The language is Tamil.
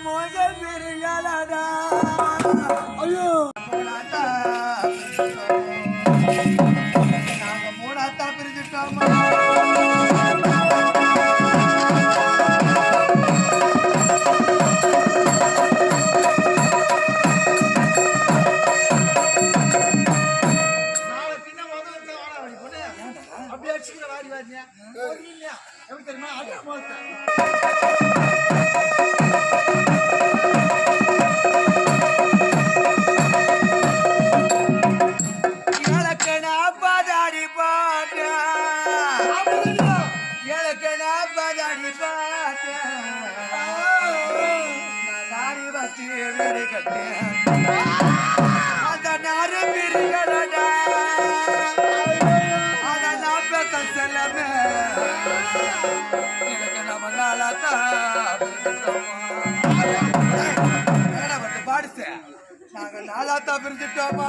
முதல் பிரிகளடா ஐயோ நாங்க மூணாத்தா பிரிஞ்சுட்டோமா எப்படி தெரியுமா இலக்கணா பாதாடி பாட்ட இலக்கணா பாதாடி பாட்ட நாரி வச்சு வீடு கட்டேன் அந்த நாரு பிரிகளடா அத நாப்ப கசலமே எனக்கு நம்ம நாளாத்தா பாடுச்ச நாங்க நாளாத்தா பிரிஞ்சுட்டோமா